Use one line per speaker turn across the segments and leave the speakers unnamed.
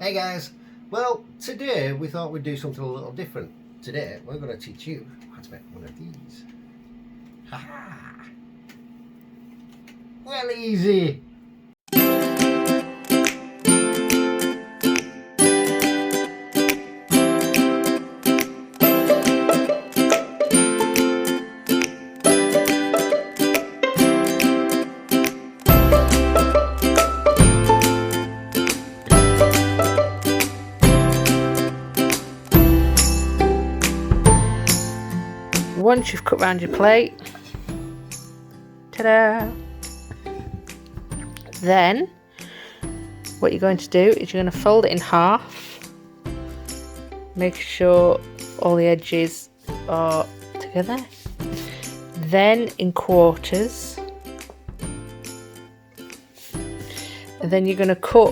Hey guys, well today we thought we'd do something a little different. Today we're going to teach you how to make one of these. Ha-ha! Well, easy!
Once you've cut round your plate, ta-da! Then what you're going to do is you're going to fold it in half, make sure all the edges are together, then in quarters, and then you're going to cut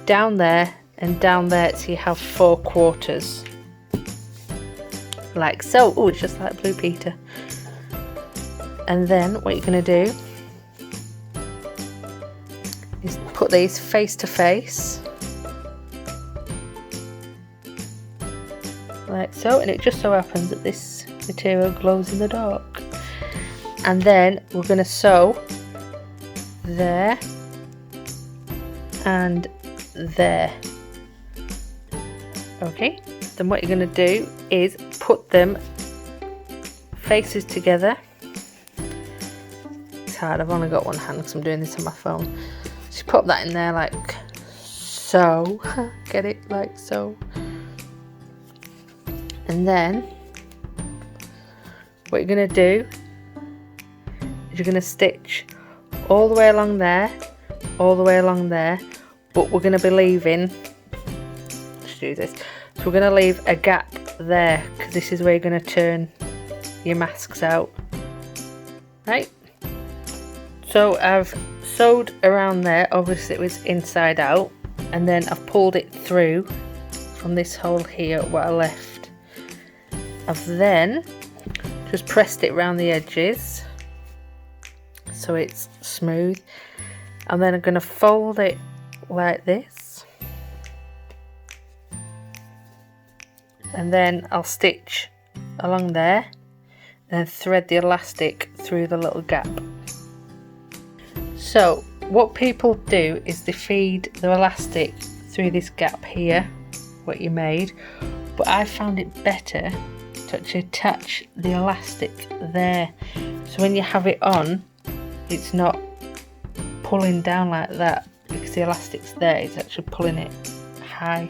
down there and down there so you have 4 quarters. Like so. Oh, it's just like Blue Peter. And then what you're going to do is put these face to face, like so, and it just so happens that this material glows in the dark. And then we're going to sew there and there. Okay, then what you're going to do is put them faces together. It's hard, I've only got one hand because I'm doing this on my phone. So pop that in there like so. Get it? Like so. And then what you're going to do is you're going to stitch all the way along there, all the way along there, but we're going to be leaving, let's do this, so we're going to leave a gap there because this is where you're going to turn your masks out, right? So I've sewed around there, obviously it was inside out, and then I've pulled it through from this hole here what I left. I've then just pressed it around the edges so it's smooth, and then I'm going to fold it like this, and then I'll stitch along there and then thread the elastic through the little gap. So what people do is they feed the elastic through this gap here, what you made, but I found it better to actually attach the elastic there, so when you have it on it's not pulling down like that because the elastic's there, it's actually pulling it high,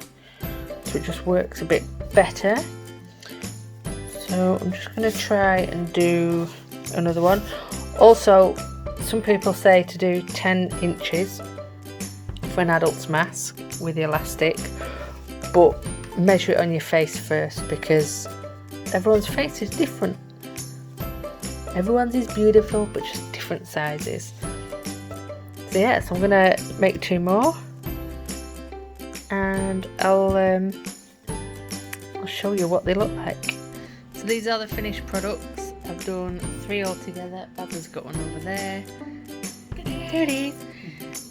so it just works a bit better. So I'm just going to try and do another one. Also, some people say to do 10 inches for an adult's mask with the elastic, but measure it on your face first because everyone's face is different. Everyone's is beautiful, but just different sizes. So yeah, so I'm gonna make 2 more, and I'll show you what they look like. So these are the finished products. I've done 3 altogether. Babba's got one over there. There it is.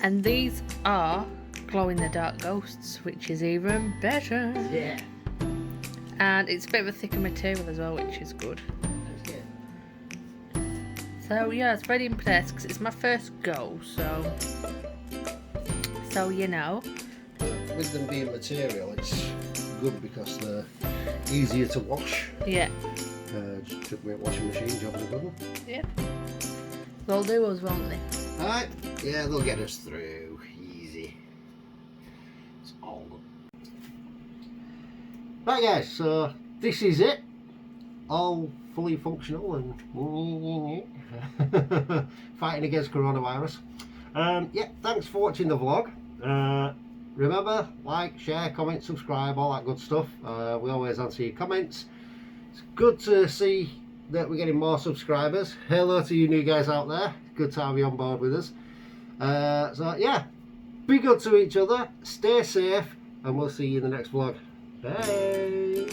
And these are glow in the dark ghosts, which is even better.
Yeah.
And it's a bit of a thicker material as well, which is good. So yeah, it's ready in place because it's my first go, so you know.
With them being material, it's good because they're easier to wash.
Yeah.
Just took me a washing machine, job's a good one.
Yeah. They'll do us, won't they?
Alright, yeah, they'll get us through. Easy. It's all good. Right guys, so this is it. All fully functional and fighting against coronavirus. Yeah, thanks for watching the vlog. Remember, like, share, comment, subscribe, all that good stuff. We always answer your comments. It's good to see that we're getting more subscribers. Hello to you new guys out there. Good to have you on board with us. So yeah, be good to each other, stay safe, and we'll see you in the next vlog. Bye.